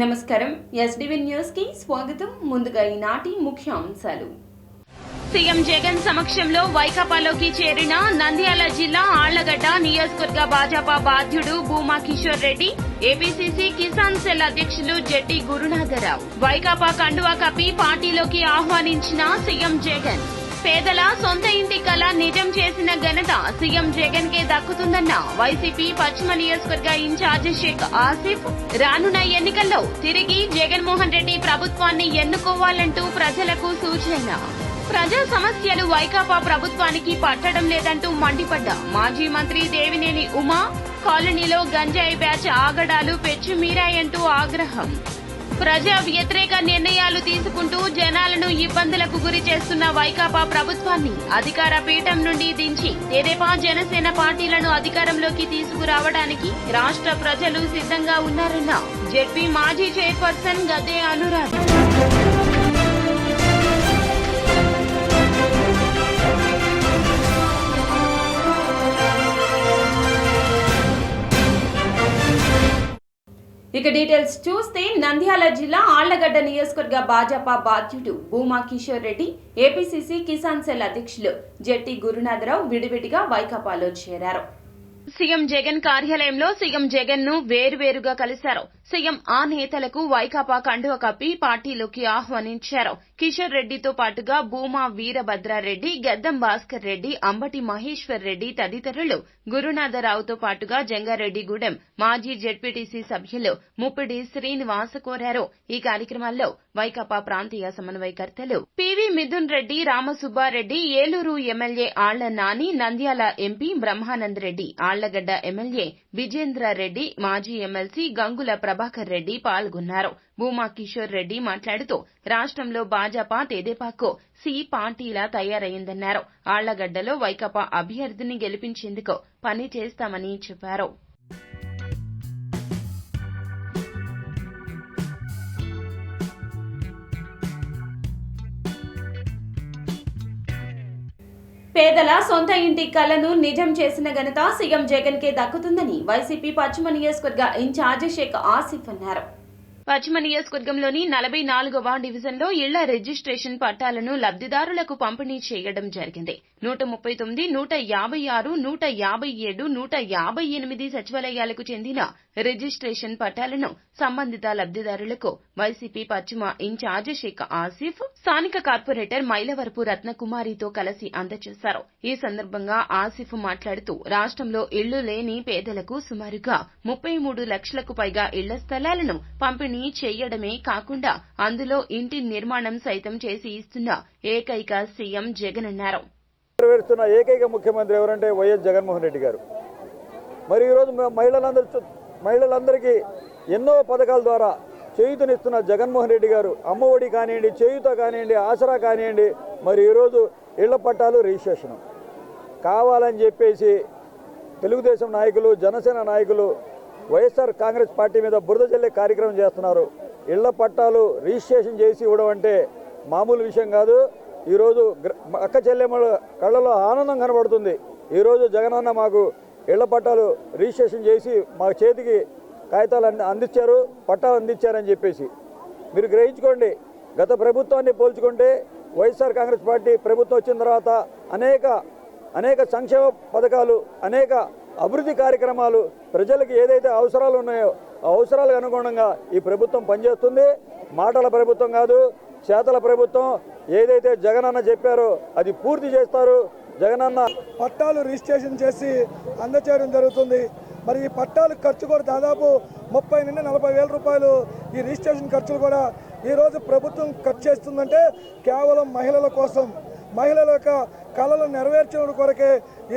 నమస్కారం SDV news కి స్వాగతం. ముందుగా ఈనాటి ముఖ్యాంశాలు. సీఎం జగన్ సమక్షంలో వైకాపాలోకి చేరిన నంద్యాల జిల్లా ఆళ్లగడ్డ నియోజకవర్గ భాజపా బాధ్యుడు భూమా కిషోర్ రెడ్డి, ఏపీసీసీ కిసాన్ సెల్ అధ్యక్షులు జెట్టి గురునాథరావు. వైకాపా కండువా కప్పి పార్టీలోకి ఆహ్వానించిన సీఎం జగన్. పేదల సొంత ఇంటి కల నిజం చేసిన ఘనత సీఎం జగన్ కే దక్కుతుందన్న వైసీపీ పశ్చిమ నియోజకవర్గ ఇన్ఛార్జ్ షేక్ ఆసిఫ్. రానున్న ఎన్నికల్లో తిరిగి జగన్మోహన్ రెడ్డి ప్రభుత్వాన్ని ఎన్నుకోవాలంటూ ప్రజలకు సూచన. ప్రజా సమస్యలు వైకాపా ప్రభుత్వానికి పట్టడం లేదంటూ మండిపడ్డ మాజీ మంత్రి దేవినేని ఉమా. కాలనీలో గంజాయి బ్యాచ్ ఆగడాలు పెచ్చుమీరాయంటూ ఆగ్రహం. ప్రజా వ్యతిరేక నిర్ణయాలు తీసుకుంటూ జనాలను ఇబ్బందులకు గురి చేస్తున్న వైకాపా ప్రభుత్వాన్ని అధికార పీఠం నుండి దించి తెదేపా జనసేన పార్టీలను అధికారంలోకి తీసుకురావడానికి రాష్ట్ర ప్రజలు సిద్ధంగా ఉన్నారన్న జెడ్పీ మాజీ చైర్పర్సన్ గద్దె అనురాధ. ఇక డీటెయిల్స్ చూస్తే నంద్యాల జిల్లా ఆళ్లగడ్డ నియోజకవర్గ భాజపా బాధ్యుడు భూమా కిషోర్ రెడ్డి, ఏపీసీసీ కిసాన్ సెల్ అధ్యక్షులు జెట్టి గురునాథరావు విడివిడిగా వైకాపాలో చేరారు. సీఎం జగన్ కార్యాలయంలో సీఎం జగన్ ను వేరువేరుగా కలిశారు. సీఎం ఆ నేతలకు వైకాపా కండువ కప్పి పార్టీలోకి ఆహ్వానించారు. కిషోర్ రెడ్డితో పాటుగా భూమా వీరభద్రారెడ్డి, గద్దం భాస్కర్ రెడ్డి, అంబటి మహేశ్వర్ రెడ్డి తదితరులు గురునాథరావుతో పాటుగా జంగారెడ్డిగూడెం మాజీ జెడ్పీటీసీ సభ్యులు ముప్పిడి శ్రీనివాస్ కోరారు. ఈ కార్యక్రమాల్లో వైకాపా ప్రాంతీయ సమన్వయకర్తలు PV Mithun Reddy, Ramasubba Reddy, Eluru MLA Alla Nani, Nandyal MP Brahmanand Reddy, Allagadda MLA Vijendra Reddy, మాజీ ఎమ్మెల్సీ గంగుల ప్రభాకర్ రెడ్డి పాల్గొన్నారు. భూమా కిషోర్ రెడ్డి మాట్లాడుతూ రాష్ట్రంలో భాజపా తెదేపాకు సి పార్టీలా తయారైందన్నారు. ఆళ్లగడ్డలో వైకాపా అభ్యర్థిని గెలిపించేందుకు పని చేస్తామని చెప్పారు. పేదల సొంత ఇంటి కలను నిజం చేసిన ఘనత సీఎం జగన్ కే దక్కుతుందని వైసీపీ పశ్చిమ నియోజకవర్గ ఇన్ఛార్జ్ షేక్ ఆసిఫ్ అన్నారు. పశ్చిమ నియోజకవర్గంలోని 44వ డివిజన్లో ఇళ్ల రిజిస్ట్రేషన్ పట్టాలను లబ్దిదారులకు పంపిణీ చేయడం జరిగింది. 139, 156, 157, 158 సచివాలయాలకు చెందిన రిజిస్ట్రేషన్ పట్టాలను సంబంధిత లబ్దిదారులకు వైసీపీ పశ్చిమ ఇన్ఛార్జ్ షేక్ ఆసిఫ్ స్థానిక కార్పొరేటర్ మైలవరపు రత్నకుమారితో కలిసి అందజేశారు. ఈ సందర్భంగా ఆసిఫ్ మాట్లాడుతూ రాష్ట్రంలో ఇళ్లు లేని పేదలకు సుమారుగా 33 లక్షలకు పైగా ఇళ్ల స్థలాలను పంపిణీ చేయడమే కాకుండా అందులో ఇంటి నిర్మాణం సైతం చేసి ఇస్తున్న ఏకైక సీఎం జగన్ అన్నారు. ఏకైక ముఖ్యమంత్రి ఎవరంటే వైఎస్ జగన్మోహన్ రెడ్డి గారు. మరి ఈరోజు మహిళలందరికీ ఎన్నో పథకాల ద్వారా చేయూతనిస్తున్న జగన్మోహన్ రెడ్డి గారు అమ్మఒడి కానివ్వండి, చేయూత కానివ్వండి, ఆసరా కానివ్వండి, మరి ఈరోజు ఇళ్ల పట్టాలు రిజిస్ట్రేషన్ కావాలని చెప్పేసి తెలుగుదేశం నాయకులు, జనసేన నాయకులు వైఎస్ఆర్ కాంగ్రెస్ పార్టీ మీద బురద జల్లే కార్యక్రమం చేస్తున్నారు. ఇళ్ల పట్టాలు రిజిస్ట్రేషన్ చేసి ఇవ్వడం అంటే మామూలు విషయం కాదు. ఈరోజు అక్క చెల్లెమ్మల కళ్ళలో ఆనందం కనబడుతుంది. ఈరోజు జగనన్న మాకు ఇళ్ల పట్టాలు రిజిస్ట్రేషన్ చేసి మా చేతికి కాగితాలు అందించారు, పట్టాలు అందించారని చెప్పేసి మీరు గ్రహించుకోండి. గత ప్రభుత్వాన్ని పోల్చుకుంటే వైఎస్ఆర్ కాంగ్రెస్ పార్టీ ప్రభుత్వం వచ్చిన తర్వాత అనేక సంక్షేమ పథకాలు, అనేక అభివృద్ధి కార్యక్రమాలు, ప్రజలకు ఏదైతే అవసరాలు ఉన్నాయో ఆ అవసరాలకు అనుగుణంగా ఈ ప్రభుత్వం పనిచేస్తుంది. మాటల ప్రభుత్వం కాదు, చేతల ప్రభుత్వం. ఏదైతే జగనన్న చెప్పారో అది పూర్తి చేస్తారు. జగనన్న పట్టాలు రిజిస్ట్రేషన్ చేసి అందజేయడం జరుగుతుంది. మరి ఈ పట్టాలు ఖర్చు కూడా దాదాపు 30 నుండి 40 వేల రూపాయలు ఈ రిజిస్ట్రేషన్ ఖర్చులు కూడా ఈరోజు ప్రభుత్వం ఖర్చు చేస్తుందంటే కేవలం మహిళల కోసం, మహిళల యొక్క కళలు నెరవేర్చడం కొరకే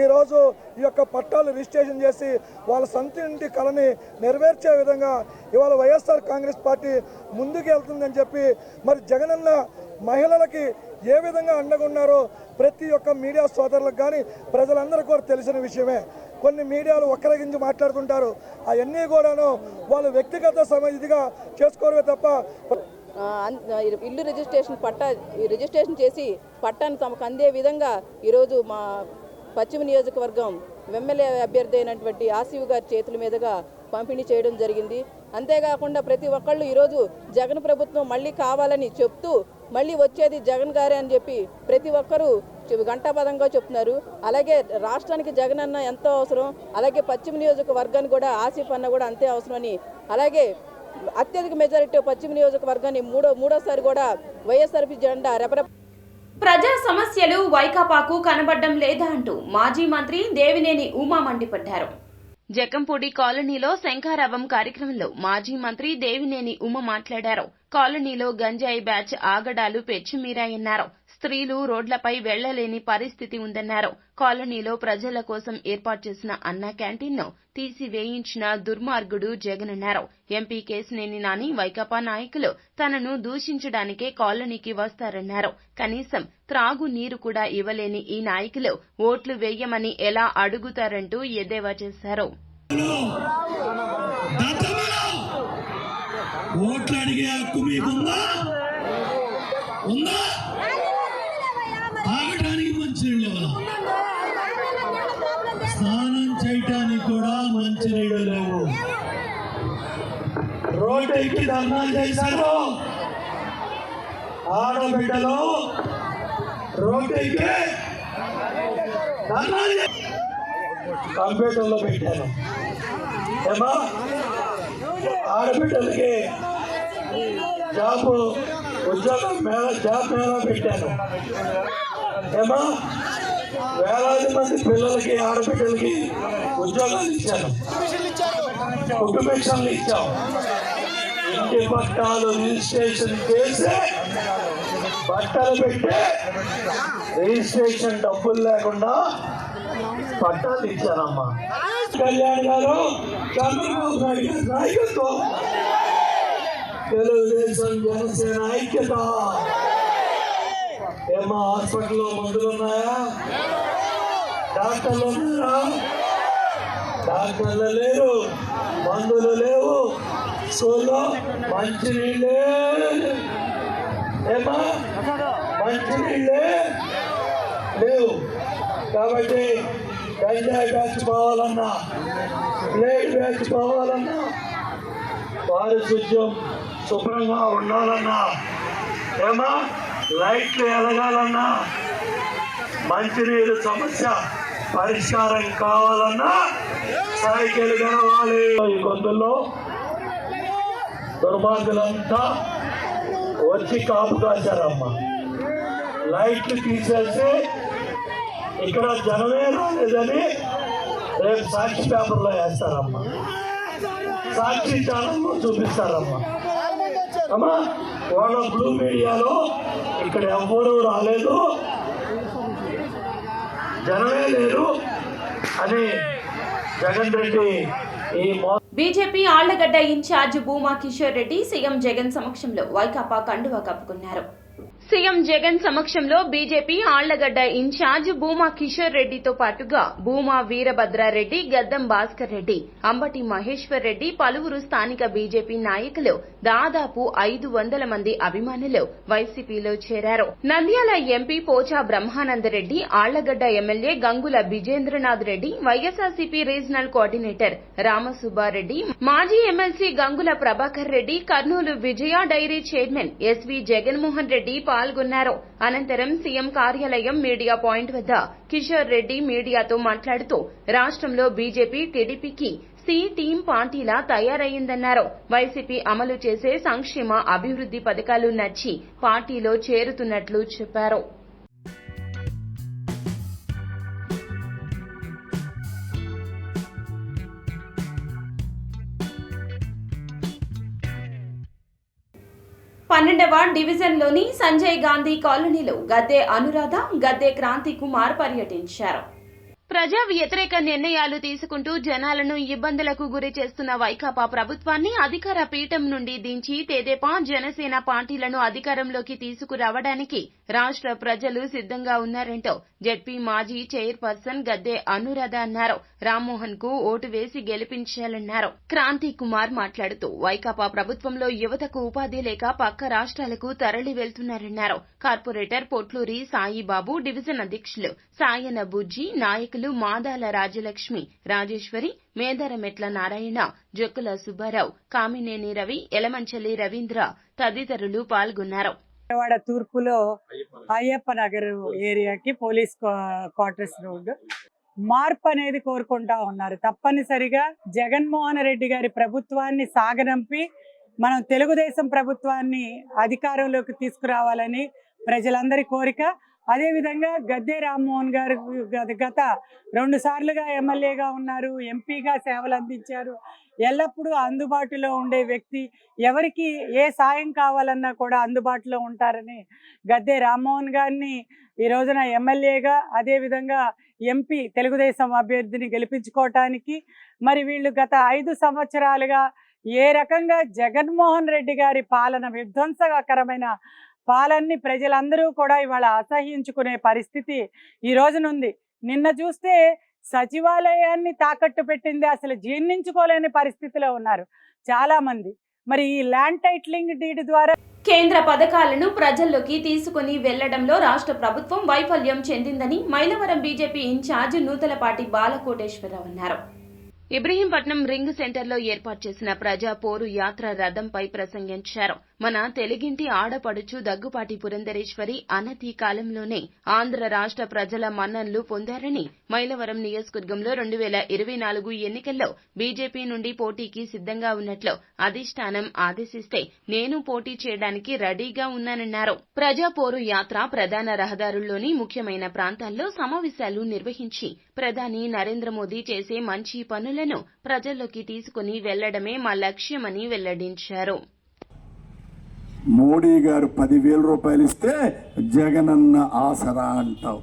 ఈరోజు ఈ యొక్క పట్టాలు రిజిస్ట్రేషన్ చేసి వాళ్ళ సొంత ఇంటి కళని నెరవేర్చే విధంగా ఇవాళ వైఎస్ఆర్ కాంగ్రెస్ పార్టీ ముందుకు వెళ్తుందని చెప్పి మరి జగనన్న మహిళలకి ఏ విధంగా అండగా ఉన్నారో ప్రతి ఒక్క మీడియా సోదరులకు కానీ ప్రజలందరికీ కూడా తెలిసిన విషయమే. కొన్ని మీడియాలు ఒక్కరిగించి మాట్లాడుతుంటారు. అవన్నీ కూడాను వాళ్ళు వ్యక్తిగత ఇదిగా చేసుకోవడమే తప్ప ఇల్లు రిజిస్ట్రేషన్ చేసి పట్టాను తమకు అందే విధంగా ఈరోజు మా పశ్చిమ నియోజకవర్గం ఎమ్మెల్యే అభ్యర్థి అయినటువంటి ఆసిఫ్ గారి చేతుల మీదుగా పంపిణీ చేయడం జరిగింది. అంతేకాకుండా ప్రతి ఒక్కళ్ళు ఈరోజు జగన్ ప్రభుత్వం మళ్ళీ కావాలని చెప్తూ మళ్ళీ వచ్చేది జగన్ గారే అని చెప్పి ప్రతి ఒక్కరూ గంటాపదంగా చెప్తున్నారు. అలాగే రాష్ట్రానికి జగన్ అన్న ఎంతో అవసరం, అలాగే పశ్చిమ నియోజకవర్గానికి కూడా ఆసిఫ్ అన్న కూడా అంతే అవసరం అని, అలాగే అత్యధిక మెజారిటీ పశ్చిమ నియోజకవర్గాన్ని మూడోసారి కూడా వైఎస్ఆర్పీ జెండా రెపరెప. ప్రజా సమస్యలు వైకాపాకు కనబడ్డం లేదా అంటూ మాజీ మంత్రి దేవినేని ఉమా మండిపడ్డారు. జకంపూడి కాలనీలో శంఖారావం కార్యక్రమంలో మాజీ మంత్రి దేవినేని ఉమ మాట్లాడారు. కాలనీలో గంజాయి బ్యాచ్ ఆగడాలు పెచ్చుమీరాయన్నారు. స్త్రీలు రోడ్లపై వెళ్లలేని పరిస్థితి ఉందన్నారు. కాలనీలో ప్రజల కోసం ఏర్పాటు చేసిన అన్నా క్యాంటీన్ను తీసివేయించిన దుర్మార్గుడు జగన్ అన్నారు. ఎంపీ కేశినేని నాని వైకాపా నాయకులు తనను దూషించడానికే కాలనీకి వస్తారన్నారు. కనీసం త్రాగునీరు కూడా ఇవ్వలేని ఈ నాయకులు ఓట్లు వేయమని ఎలా అడుగుతారంటూ ఎద్దేవా చేశారు. ఓట్లు అడిగే హక్కు మీకుందా? ఉందా? తాగటానికి మంచినీళ్ళు లేవు, స్నానం చేయటానికి కూడా మంచినీళ్ళు లేవు. రోడ్డు ఎక్కి ధర్నాలు చేశారు ఆడబిడ్డలు, రోడ్డు ఎక్కి ధర్నాలు కంప్యూటర్లో పెట్టాను. ఏమా ఆడబిడ్డలకి ఉద్యోగం జాబ్ మేళా పెట్టాను. ఏమా వేలాది మంది పిల్లలకి ఆడబిడ్డలకి ఉద్యోగాలు ఇచ్చాను, కుటుంబేషన్లు ఇచ్చాం. ఇంటి పట్టాలు రిజిస్ట్రేషన్ చేసి బట్టలు పెట్టి రిజిస్ట్రేషన్ డబ్బులు లేకుండా పట్టాలు ఇచ్చారమ్మా. కళ్యాణ్ గారు, చంద్రబాబు నాయుడు గారి నాయకత్వం, తెలుగుదేశం జనసేన ఐక్యత. ఏమా హాస్పిటల్లో మందులు ఉన్నాయా? డాక్టర్లు ఉన్నారా? డాక్టర్లు లేరు, మందులు లేవు, స్కూల్లో మంచినీళ్ళే. ఏమా మంచినీళ్ళే లేవు. కాబట్టి గంజాయి బ్యాచ్ పోవాలన్నా, ప్లేట్ బ్యాచ్ పోవాలన్నా, పారిశుద్ధ్యం శుభ్రంగా ఉండాలన్నా, ఏమా లైట్లు ఎలగాలన్నా, మంచినీరు సమస్య పరిష్కారం కావాలన్నా సైకిల్ గడవాలి. ఈ గొంతుల్లో దుర్మార్గులంతా వచ్చి కాపు కాశారమ్మా. లైట్లు తీసేసి ఇక్కడ జనమే రాలేదని రేపు సాక్షి పేపర్లో వేస్తారమ్మా, సాక్షి ఛానల్లో చూపిస్తారమ్మా. అమ్మా వాళ్ళ బ్లూ మీడియాలో ఇక్కడ ఎవ్వరూ రాలేదు, జనమే లేరు అని Jagan Reddy BJP Allagadda incharge Bhuma Kishore Reddy CM Jagan సమక్షంలో వైకాపా కండువా కప్పుకున్నారు. సీఎం జగన్ సమక్షంలో బీజేపీ ఆళ్లగడ్డ ఇన్ఛార్జ్ భూమా కిషోర్ రెడ్డితో పాటుగా భూమా వీరభద్రారెడ్డి, గద్దం భాస్కర్ రెడ్డి, అంబటి మహేశ్వర్ రెడ్డి, పలువురు స్థానిక బీజేపీ నాయకులు, దాదాపు 500 మంది అభిమానులు వైసీపీలో చేరారు. నంద్యాల ఎంపీ పోచా Brahmananda Reddy, Allagadda MLA Gangula Vijendranath Reddy, YSRCP regional coordinator Ramasubba Reddy, మాజీ ఎమ్మెల్సీ గంగుల ప్రభాకర్ రెడ్డి, కర్నూలు విజయ dairy chairman SV Jaganmohan Reddy పాల్గొన్నారు. అనంతరం సీఎం కార్యాలయం మీడియా పాయింట్ వద్ద కిషోర్ రెడ్డి మీడియాతో మాట్లాడుతూ రాష్ట్రంలో బీజేపీ, టీడీపీకి సి టీం పార్టీలా తయారయ్యిందన్నారు. వైసీపీ అమలు చేసే సంక్షేమ అభివృద్ది పథకాలు నచ్చి పార్టీలో చేరుతున్నట్లు చెప్పారు. పన్నెండవ డివిజన్లోని సంజయ్ గాంధీ కాలనీలో గద్దె అనురాధ, గద్దె క్రాంతి కుమార్ పర్యటించారు. ప్రజా వ్యతిరేక నిర్ణయాలు తీసుకుంటూ జనాలను ఇబ్బందులకు గురి చేస్తున్న వైకాపా ప్రభుత్వాన్ని అధికార పీఠం నుండి దించి తెదేపా, జనసేన పార్టీలను అధికారంలోకి తీసుకురావడానికి రాష్ట్ర ప్రజలు సిద్ధంగా ఉన్నారంటూ జెడ్పీ మాజీ చైర్పర్సన్ గద్దె అనురాధ అన్నారు. రామ్మోహన్ కు ఓటు వేసి గెలిపించాలన్నారు. క్రాంతి కుమార్ మాట్లాడుతూ వైకాపా ప్రభుత్వంలో యువతకు ఉపాధి లేక పక్క రాష్ట్రాలకు తరలి వెళ్తున్నారన్నారు. కార్పొరేటర్ పొట్లూరి సాయిబాబు, డివిజన్ అధ్యక్షులు సాయన బుజ్జి, నాయకులు నాయకులు మాదాల రాజలక్ష్మి, రాజేశ్వరి, మేదరమెట్ల నారాయణ, జొక్కుల సుబ్బారావు, కామినేని రవి, ఎలమంచలి రవీంద్ర తదితరులు పాల్గొన్నారు. విజయవాడ తూర్పులో అయ్యప్ప నగర్ ఏరియాకి పోలీస్ క్వార్టర్స్ రోడ్ మార్పు అనేది కోరుకుంటా ఉన్నారు. తప్పనిసరిగా జగన్మోహన్ రెడ్డి గారి ప్రభుత్వాన్ని సాగనంపి మనం తెలుగుదేశం ప్రభుత్వాన్ని అధికారంలోకి తీసుకురావాలని ప్రజలందరి కోరిక. అదేవిధంగా గద్దె రామ్మోహన్ గారు గత 2 సార్లుగా ఎమ్మెల్యేగా ఉన్నారు, ఎంపీగా సేవలు అందించారు. ఎల్లప్పుడూ అందుబాటులో ఉండే వ్యక్తి, ఎవరికి ఏ సాయం కావాలన్నా కూడా అందుబాటులో ఉంటారని గద్దె రామ్మోహన్ గారిని ఈ రోజున ఎమ్మెల్యేగా, అదేవిధంగా ఎంపీ తెలుగుదేశం అభ్యర్థిని గెలిపించుకోవటానికి మరి వీళ్ళు గత 5 సంవత్సరాలుగా ఏ రకంగా జగన్మోహన్ రెడ్డి గారి పాలన, విధ్వంసకరమైన పాలనని ప్రజలందరూ కూడా ఇవాళ అసహ్యించుకునే పరిస్థితి ఈ రోజునుంది. నిన్న చూస్తే సచివాలయాన్ని తాకట్టు పెట్టింది అసలు జీర్ణించుకోలేని పరిస్థితిలో ఉన్నారు చాలా మంది. మరి ఈ ల్యాండ్ టైటిలింగ్ డీడ్ ద్వారా కేంద్ర పథకాలను ప్రజల్లోకి తీసుకుని వెళ్లడంలో రాష్ట్ర ప్రభుత్వం వైఫల్యం చెందిందని మైలవరం బీజేపీ ఇన్ఛార్జ్ నూతలపాటి బాలకోటేశ్వరరావు అన్నారు. ఇబ్రహీంపట్నం రింగ్ సెంటర్లో ఏర్పాటు చేసిన ప్రజా పోరు యాత్ర రథంపై ప్రసంగించారు. మన తెలుగింటి ఆడపడుచు దగ్గుపాటి పురంధరేశ్వరి అనతి కాలంలోనే ఆంధ్ర రాష్ట్ర ప్రజల మన్ననలు పొందారని, మైలవరం నియోజకవర్గంలో 2024 ఎన్నికల్లో బీజేపీ నుండి పోటీకి సిద్ధంగా ఉన్నట్లు అధిష్టానం ఆదేశిస్తే నేను పోటీ చేయడానికి రెడీగా ఉన్నానన్నారు. ప్రజా పోరు యాత్ర ప్రధాన రహదారుల్లోని ముఖ్యమైన ప్రాంతాల్లో సమావేశాలు నిర్వహించి ప్రధాని నరేంద్ర మోదీ చేసే మంచి పనులను ప్రజల్లోకి తీసుకుని వెళ్లడమే మా లక్ష్యమని వెల్లడించారు. మోడీ గారు 10,000 రూపాయలు ఇస్తే జగనన్న ఆసరా అంటావు.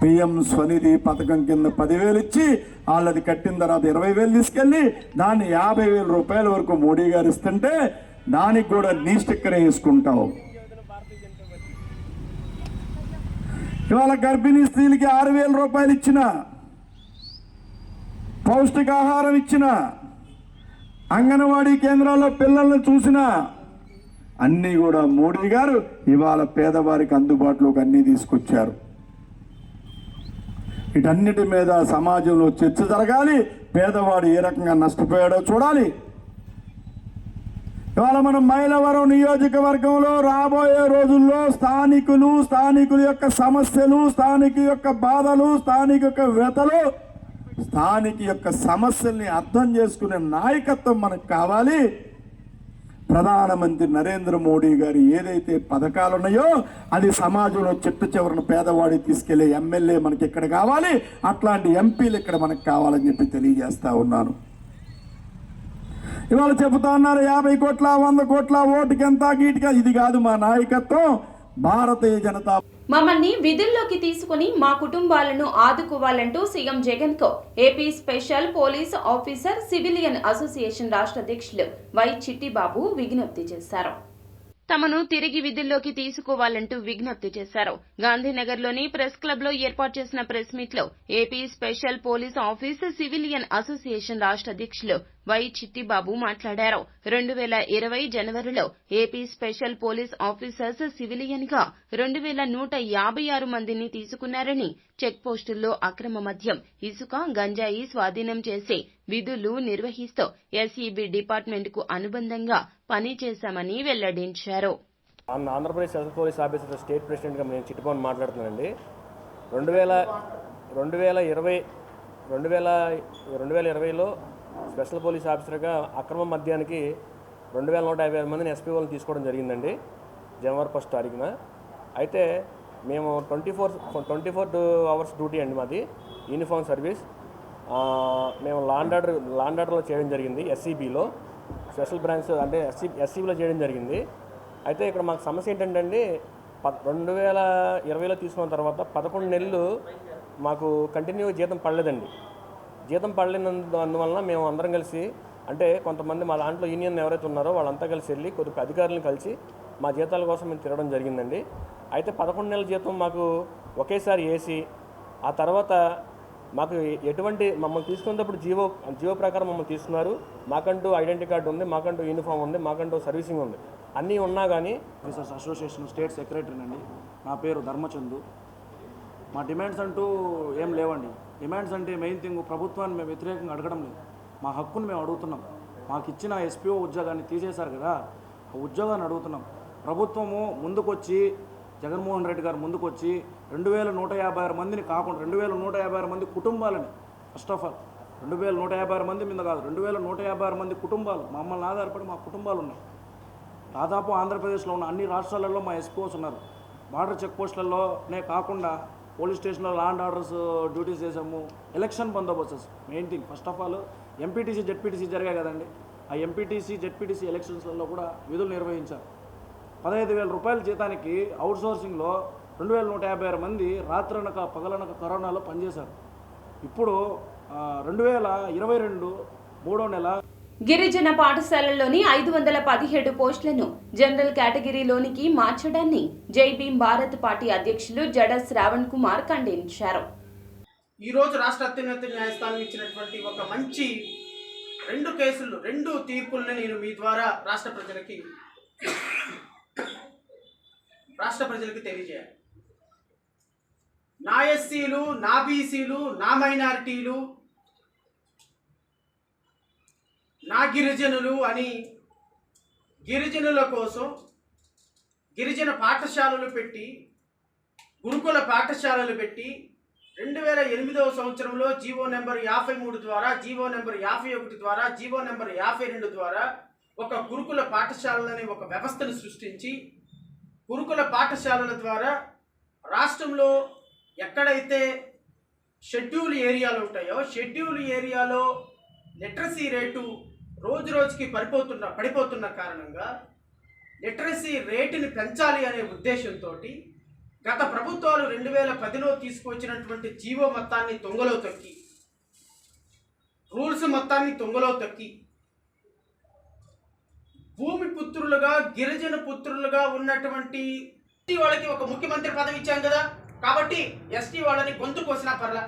పిఎం స్వనిధి పథకం కింద 10,000 ఇచ్చి వాళ్ళది కట్టిన తర్వాత 20,000 తీసుకెళ్లి దాన్ని 50,000 రూపాయల వరకు మోడీ గారు ఇస్తుంటే దానికి కూడా నీ స్టిక్కర్ వేసుకుంటావు. ఇవాళ గర్భిణీ స్త్రీలకి 6,000 రూపాయలు ఇచ్చిన, పౌష్టికాహారం ఇచ్చిన, అంగన్వాడీ కేంద్రాల్లో పిల్లల్ని చూసిన అన్నీ కూడా మోడీ గారు ఇవాళ పేదవారికి అందుబాటులోకి అన్నీ తీసుకొచ్చారు. వీటన్నిటి మీద సమాజంలో చర్చ జరగాలి. పేదవాడు ఏ రకంగా నష్టపోయాడో చూడాలి. ఇవాళ మనం మైలవరం నియోజకవర్గంలో రాబోయే రోజుల్లో స్థానికుల యొక్క సమస్యలు, స్థానికుల యొక్క బాధలు, స్థానిక యొక్క వ్యతలు, స్థానిక యొక్క సమస్యల్ని అర్థం చేసుకునే నాయకత్వం మనకు కావాలి. ప్రధానమంత్రి నరేంద్ర మోడీ గారు ఏదైతే పథకాలు ఉన్నాయో అది సమాజంలో చిట్ట చివరిన పేదవాడికి తీసుకెళ్లే ఎమ్మెల్యే మనకి ఇక్కడ కావాలి. అట్లాంటి ఎంపీలు ఇక్కడ మనకు కావాలని చెప్పి తెలియజేస్తా ఉన్నాను. ఇవాళ చెబుతా ఉన్నారు 50 కోట్ల 100 కోట్ల ఓటుకి ఎంత గీటిగా. ఇది కాదు మా నాయకత్వం. భారతీయ జనతా మమ్మల్ని విధుల్లోకి తీసుకుని మా కుటుంబాలను ఆదుకోవాలంటూ సీఎం జగన్ కు AP special police officer civilian association రాష్ట్ర అధ్యక్షులు వై చిట్టిబాబు విజ్ఞప్తి చేశారు. తమను తిరిగి విధుల్లోకి తీసుకోవాలంటూ విజ్ఞప్తి చేశారు. గాంధీనగర్లోని ప్రెస్ క్లబ్లో ఏర్పాటు చేసిన ప్రెస్ మీట్లో AP special police office civilian association రాష్ట్ర అధ్యక్షులు వై చిట్టిబాబు మాట్లాడారు. 2020 జనవరిలో AP special police officers civilian గా 2,156 మందిని తీసుకున్నారని, చెక్ పోస్టుల్లో అక్రమ మద్యం, ఇసుక, గంజాయి స్వాధీనం చేసే విధులు నిర్వహిస్తూ ఎస్ఈబీ డిపార్ట్మెంట్ కు అనుబంధంగా పనిచేశామని వెల్లడించారు. Andhra Pradesh special police officer state ప్రెసిడెంట్గా నేను చిట్టిబాబు మాట్లాడుతున్నానండి. 2020లో స్పెషల్ పోలీస్ ఆఫీసర్గా అక్రమ మద్యానికి 2,156 మందిని ఎస్పీ వాళ్ళని తీసుకోవడం జరిగిందండి జనవరి 1 తారీఖున. అయితే మేము 24 అవర్స్ డ్యూటీ అండి మాది, యూనిఫామ్ సర్వీస్. మేము లాండ్ ఆర్డర్లో చేయడం జరిగింది. ఎస్సీబీలో స్పెషల్ బ్రాంచ్ అంటే ఎస్సీబీలో చేయడం జరిగింది. అయితే ఇక్కడ మాకు సమస్య ఏంటంటే అండి, 2020లో తీసుకున్న తర్వాత 11 నెలలు మాకు కంటిన్యూ జీతం పడలేదండి. జీతం పడలేనందువలన మేము అందరం కలిసి, అంటే కొంతమంది మా దాంట్లో యూనియన్ ఎవరైతే ఉన్నారో వాళ్ళంతా కలిసి వెళ్ళి కొద్దిగా అధికారులను కలిసి మా జీతాల కోసం మేము తిరగడం జరిగిందండి. అయితే 11 నెలల జీతం మాకు ఒకేసారి వేసి, ఆ తర్వాత మాకు ఎటువంటి మమ్మల్ని తీసుకున్నప్పుడు జీవో ప్రకారం మమ్మల్ని తీసుకున్నారు. మాకంటూ ఐడెంటిటీ కార్డు ఉంది, మాకంటూ యూనిఫామ్ ఉంది, మాకంటూ సర్వీసింగ్ ఉంది, అన్నీ ఉన్నా కానీ అసోసియేషన్ స్టేట్ సెక్రటరీ అండి. నా పేరు ధర్మచందు. మా డిమాండ్స్ అంటూ ఏం లేవండి. డిమాండ్స్ అంటే మెయిన్ థింగ్ ప్రభుత్వాన్ని మేము వ్యతిరేకంగా అడగడం లేదు, మా హక్కును మేము అడుగుతున్నాం. మాకు ఇచ్చిన ఎస్పీఓ ఉద్యోగాన్ని తీసేశారు కదా, ఆ ఉద్యోగాన్ని అడుగుతున్నాం. ప్రభుత్వము ముందుకొచ్చి జగన్మోహన్ రెడ్డి గారు ముందుకొచ్చి 2156 మందిని కాకుండా 2156 మంది కుటుంబాలని, ఫస్ట్ ఆఫ్ ఆల్ 2156 మంది మీద కాదు, 2156 మంది కుటుంబాలు మమ్మల్ని ఆధారపడి మా కుటుంబాలు ఉన్నాయి. దాదాపు ఆంధ్రప్రదేశ్లో ఉన్న అన్ని రాష్ట్రాలలో మా ఎస్పీఓస్ ఉన్నారు. బార్డర్ చెక్ పోస్టులలోనే కాకుండా పోలీస్ స్టేషన్లో లా అండ్ ఆర్డర్స్ డ్యూటీస్ చేసాము. ఎలక్షన్ బందోబస్తు main thing. First of all MPTC ZPTC జరిగాయి కదండి, ఆ ఎంపీటీసీ జెడ్పీటీసీ ఎలక్షన్స్లలో కూడా విధులు నిర్వహించారు. 15,000 రూపాయల జీతానికి అవుట్సోర్సింగ్లో 2156 మంది రాత్రనక పగలనక కరోనాలో పనిచేశారు. ఇప్పుడు 2022 3వ నెల గిరిజన పాఠశాలల్లోని 517 పోస్టులను జనరల్ కేటగిరీలోనికి మార్చడాన్ని జై భీమ్ భారత్ పార్టీ అధ్యక్షులు జడ శ్రావణ్ కుమార్ ఖండించారు. ఈరోజు రాష్ట్ర అత్యున్నత న్యాయస్థానం ఇచ్చినటువంటి ఒక మంచి 2 కేసులు 2 తీర్పులను నేను మీ ద్వారా రాష్ట్ర ప్రజలకి తెలియజేయాలి. నా ఎస్సీలు, నా బీసీలు, నా మైనారిటీలు, నా గిరిజనులు అని గిరిజనుల కోసం గిరిజన పాఠశాలలు పెట్టి, గురుకుల పాఠశాలలు పెట్టి 2008వ సంవత్సరంలో జీవో నెంబర్ 53 ద్వారా, జీవో నెంబర్ 51 ద్వారా, జీవో నెంబర్ 52 ద్వారా ఒక గురుకుల పాఠశాలని ఒక వ్యవస్థను సృష్టించి, గురుకుల పాఠశాలల ద్వారా రాష్ట్రంలో ఎక్కడైతే షెడ్యూల్ ఏరియాలు ఉంటాయో షెడ్యూల్ ఏరియాలో లిటరసీ రేటు రోజు రోజుకి పడిపోతున్న కారణంగా లిటరసీ రేటుని పెంచాలి అనే ఉద్దేశంతో గత ప్రభుత్వాలు 2010లో తీసుకొచ్చినటువంటి జీవో మొత్తాన్ని తొంగలో తొక్కి, రూల్స్ మొత్తాన్ని తొంగలో తొక్కి, భూమి పుత్రులుగా గిరిజన పుత్రులుగా ఉన్నటువంటి ఎస్టీ వాళ్ళకి ఒక ముఖ్యమంత్రి పదవి ఇచ్చాం కదా, కాబట్టి ఎస్టీ వాళ్ళని గొంతు కోసినా పర్లా.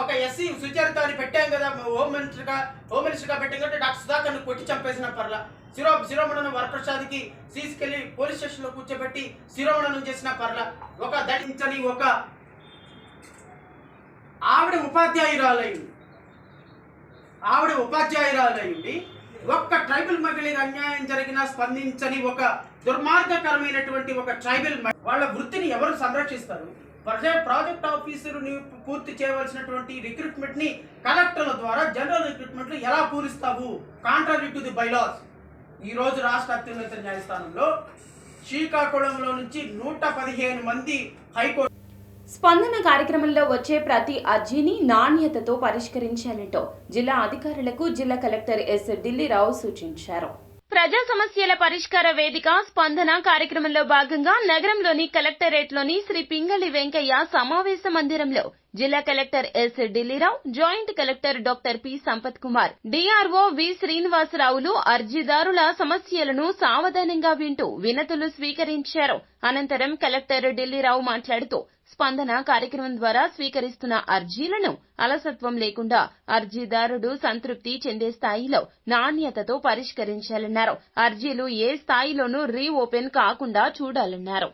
ఒక ఎస్సీ సుచరితని పెట్టాం కదా హోమ్ మినిస్టర్గా పెట్టాం కదా, డాక్టర్ సుధాకర్ని కొట్టి చంపేసిన పర్లా. శిరోమణను వరప్రసాద్కి తీసుకెళ్లి పోలీస్ స్టేషన్లో కూర్చోబెట్టి శిరోమణనం చేసిన పర్లా. ఒక దళించని ఒక ఆవిడ ఉపాధ్యాయురాలయ్యింది ఒక్క ట్రైబల్ మహిళకి అన్యాయం జరిగినా స్పందించని ఒక దుర్మార్గకరమైనటువంటి ఒక ట్రైబల్ వాళ్ళ వృత్తిని ఎవరు సంరక్షిస్తారు? ప్రాజెక్ట్ ఆఫీసర్ని పూర్తి చేయవలసినటువంటి రిక్రూట్మెంట్ ని కలెక్టర్ల ద్వారా జనరల్ రిక్రూట్మెంట్ ఎలా పూరిస్తావు? కాంట్రారీ టు ది బైలాస్. ఈ రోజు రాష్ట్ర అత్యున్నత న్యాయస్థానంలో శ్రీకాకుళంలో నుంచి 115 మంది హైకోర్టు స్పందన కార్యక్రమంలో వచ్చే ప్రతి అర్జీని నాణ్యతతో పరిష్కరించాలంటూ జిల్లా అధికారులకు జిల్లా కలెక్టర్ ఎస్ ఢిల్లీరావు సూచించారు. ప్రజా సమస్యల పరిష్కార వేదిక స్పందన కార్యక్రమంలో భాగంగా నగరంలోని కలెక్టరేట్లోని శ్రీ పింగళి వెంకయ్య సమావేశ మందిరంలో జిల్లా collector S Dilli Rao, joint collector doctor P Sampath Kumar, DRO వి శ్రీనివాసరావులు అర్జీదారుల సమస్యలను సావధానంగా వింటూ వినతులు స్వీకరించారు. అనంతరం కలెక్టర్ ఢిల్లీరావు మాట్లాడుతూ స్పందన కార్యక్రమం ద్వారా స్వీకరిస్తున్న అర్జీలను అలసత్వం లేకుండా అర్జీదారుడు సంతృప్తి చెందే స్థాయిలో నాణ్యతతో పరిష్కరించాలన్నారు. అర్జీలు ఏ స్థాయిలోనూ రీఓపెన్ కాకుండా చూడాలన్నారు.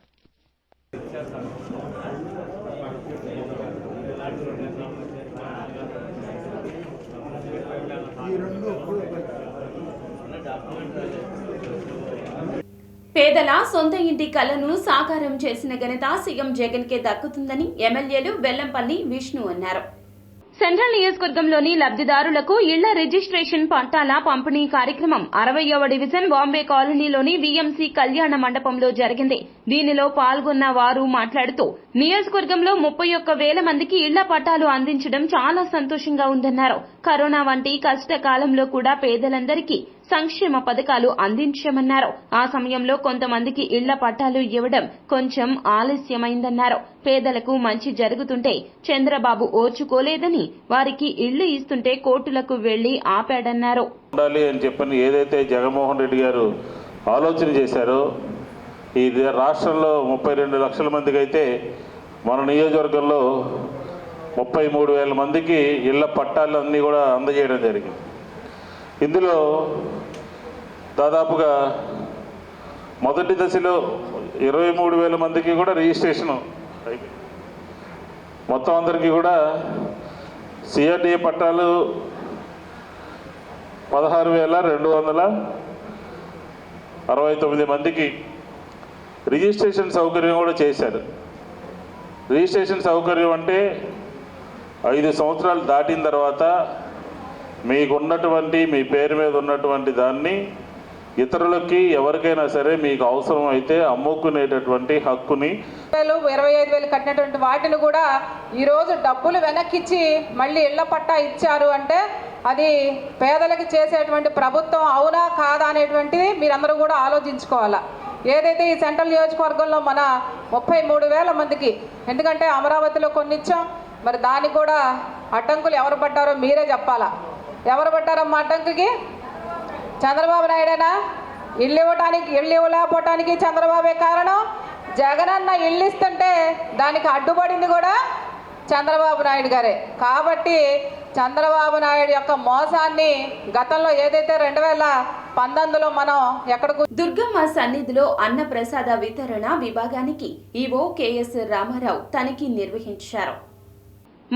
పేదల సొంత ఇంటి కలను సాకారం చేసిన ఘనత సీఎం జగన్ కే దక్కుతుందని ఎమ్మెల్యేలు వెల్లంపల్లి విష్ణు అన్నారు. సెంట్రల్ నియోజకవర్గంలోని లబ్దిదారులకు ఇళ్ల రిజిస్ట్రేషన్ పట్టాల పంపిణీ కార్యక్రమం 60వ డివిజన్ బాంబే కాలనీలోని వీఎంసీ కళ్యాణ మండపంలో జరిగింది. దీనిలో పాల్గొన్న వారు మాట్లాడుతూ నియోజకవర్గంలో 31,000 మందికి ఇళ్ల పట్టాలు అందించడం చాలా సంతోషంగా ఉందన్నారు. కరోనా వంటి కష్టకాలంలో కూడా పేదలందరికీ సంక్షేమ పథకాలు అందించామన్నారు. ఆ సమయంలో కొంతమందికి ఇళ్ల పట్టాలు ఇవ్వడం కొంచెం ఆలస్యమైందన్నారు. పేదలకు మంచి జరుగుతుంటే చంద్రబాబు ఓర్చుకోలేదని వారికి ఇళ్లు ఇస్తుంటే కోర్టులకు వెళ్లి ఆపాడన్నారు. ఉండాలి అని చెప్పని ఏదైతే జగన్మోహన్ రెడ్డి గారు ఆలోచన చేశారో ఈ రాష్ట్రంలో 32 లక్షల మందికి అయితే మన నియోజకవర్గంలో 33,000 మందికి ఇళ్ల పట్టాలన్నీ కూడా అందజేయడం జరిగింది. ఇందులో దాదాపుగా మొదటి దశలో 23,000 మందికి కూడా రిజిస్ట్రేషన్ అయిపోయింది. మొత్తం అందరికీ కూడా సిఆర్డీఏ పట్టాలు 16,269 మందికి రిజిస్ట్రేషన్ సౌకర్యం కూడా చేశారు. రిజిస్ట్రేషన్ సౌకర్యం అంటే 5 సంవత్సరాలు దాటిన తర్వాత మీకున్నటువంటి మీ పేరు మీద ఉన్నటువంటి దాన్ని ఇతరులకి ఎవరికైనా సరే మీకు అవసరం అయితే అమ్ముకునేటటువంటి హక్కుని 25,000 కట్టినటువంటి వాటిని కూడా ఈరోజు డబ్బులు వెనక్కిచ్చి మళ్ళీ ఇళ్ల పట్టా ఇచ్చారు అంటే అది పేదలకు చేసేటువంటి ప్రభుత్వం అవునా కాదా అనేటువంటిది మీరందరూ కూడా ఆలోచించుకోవాలా. ఏదైతే ఈ సెంట్రల్ నియోజకవర్గంలో మన 33,000 మందికి, ఎందుకంటే అమరావతిలో కొన్ని ఇచ్చాం, మరి దానికి కూడా అడ్డంకులు ఎవరు పడ్డారో మీరే చెప్పాలా. ఎవరు పడ్డారమ్మా అడ్డంకుకి? చంద్రబాబు నాయుడేనా? ఇల్లు ఇవ్వలేకపోవటానికి చంద్రబాబే కారణం. జగనన్న ఇల్లు ఇస్తుంటే దానికి అడ్డుపడింది కూడా చంద్రబాబు నాయుడు గారే. కాబట్టి చంద్రబాబు నాయుడు యొక్క మోసాన్ని గతంలో ఏదైతే 2019లో మనం ఎక్కడికి దుర్గమ్మ సన్నిధిలో అన్న ప్రసాద వితరణ విభాగానికి ఈవో కేఎస్ రామారావు తనిఖీ నిర్వహించారు.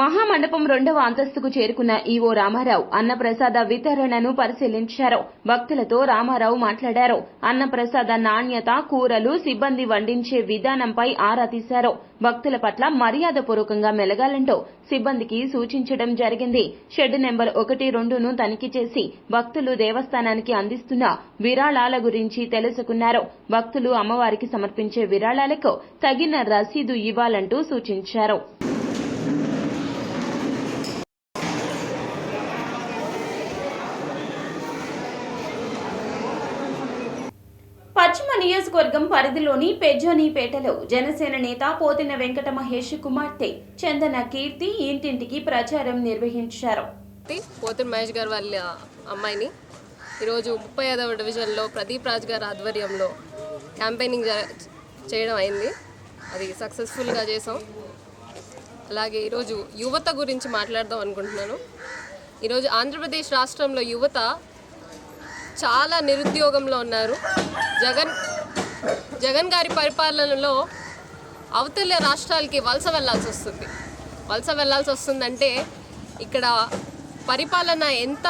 మహామండపం 2వ అంతస్తుకు చేరుకున్న ఈవో రామారావు అన్నప్రసాద వితరణను పరిశీలించారు. భక్తులతో రామారావు మాట్లాడారు. అన్నప్రసాద నాణ్యత, కూరలు, సిబ్బంది వండించే విధానంపై ఆరా తీశారు. భక్తుల పట్ల మర్యాదపూర్వకంగా మెలగాలంటూ సిబ్బందికి సూచించడం జరిగింది. షెడ్ నెంబర్ 1, 2ను తనిఖీ చేసి భక్తులు దేవస్థానానికి అందిస్తున్న విరాళాల గురించి తెలుసుకున్నారు. భక్తులు అమ్మవారికి సమర్పించే విరాళాలకు తగిన రసీదు ఇవ్వాలంటూ సూచించారు. పశ్చిమ నియోజకవర్గం పరిధిలోని పెజ్జోనిపేటలో జనసేన నేత పోతిన వెంకట మహేష్ కుమార్తె చందన కీర్తి ఇంటింటికి ప్రచారం నిర్వహించారు. పోతిన మహేష్ గారు వాళ్ళ అమ్మాయిని ఈరోజు 35వ డివిజన్లో ప్రదీప్ రాజ్ గారి ఆధ్వర్యంలో క్యాంపెయినింగ్ చేయడం అయింది. అది సక్సెస్ఫుల్గా చేసాం. అలాగే ఈరోజు యువత గురించి మాట్లాడదాం అనుకుంటున్నాను. ఈరోజు ఆంధ్రప్రదేశ్ రాష్ట్రంలో యువత చాలా నిరుద్యోగంలో ఉన్నారు. జగన్ గారి పరిపాలనలో అవతల రాష్ట్రాలకి వలస వెళ్లాల్సి వస్తుందంటే ఇక్కడ పరిపాలన ఎంత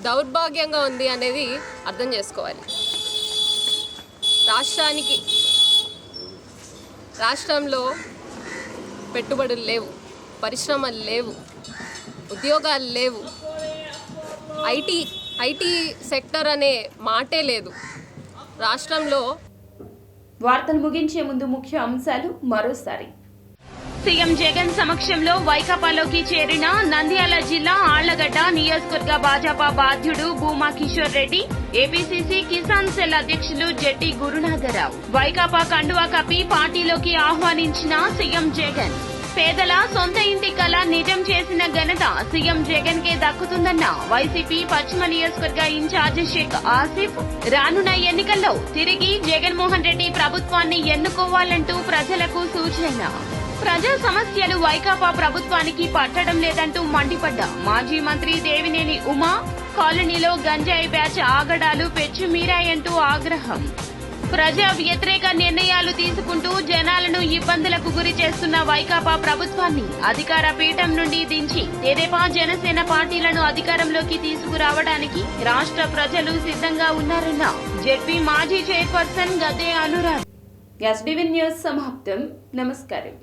దౌర్భాగ్యంగా ఉంది అనేది అర్థం చేసుకోవాలి. రాష్ట్రంలో పెట్టుబడులు లేవు, పరిశ్రమలు లేవు, ఉద్యోగాలు లేవు, ఐటీ సెక్టర్ అనే మాటే లేదు రాష్ట్రంలో. వార్తలు ముగించే ముందు ముఖ్య అంశాలు మరోసారి. సీఎం జగన్ సమక్షంలో వైకాపాలోకి చేరిన నంద్యాల జిల్లా ఆళ్లగడ్డ నియోజకవర్గ భాజపా బాధ్యుడు భూమా కిషోర్ రెడ్డి, ఏపీసీసీ కిసాన్ సెల్ అధ్యక్షులు జెట్టి గురునాథరావు. వైకాపా కండువా కప్పి పార్టీలోకి ఆహ్వానించిన సీఎం జగన్. పేదల సొంత ఇంటి కల నిజం చేసిన ఘనత సీఎం జగన్ కే దక్కుతుందన్న వైసీపీ పశ్చిమ నియోజకవర్గ ఇన్ఛార్జ్ షేక్ ఆసిఫ్. రానున్న ఎన్నికల్లో తిరిగి జగన్మోహన్ రెడ్డి ప్రభుత్వాన్ని ఎన్నుకోవాలంటూ ప్రజలకు సూచన. ప్రజా సమస్యలు వైకాపా ప్రభుత్వానికి పట్టడం లేదంటూ మండిపడ్డ మాజీ మంత్రి దేవినేని ఉమా. కాలనీలో గంజాయి బ్యాచ్ ఆగడాలు పెచ్చుమీరాయంటూ ఆగ్రహం. ప్రజా వ్యతిరేక నిర్ణయాలు తీసుకుంటూ జనాలను ఇబ్బందులకు గురి చేస్తున్న వైకాపా ప్రభుత్వాన్ని అధికార పీఠం నుండి దించి తెదేపా, జనసేన పార్టీలను అధికారంలోకి తీసుకురావడానికి రాష్ట్ర ప్రజలు సిద్ధంగా ఉన్నారన్న జెడ్పీ మాజీ చైర్పర్సన్ గద్దె అనురాధ. ఎస్బీవీ న్యూస్ సమాప్తం. నమస్కారం.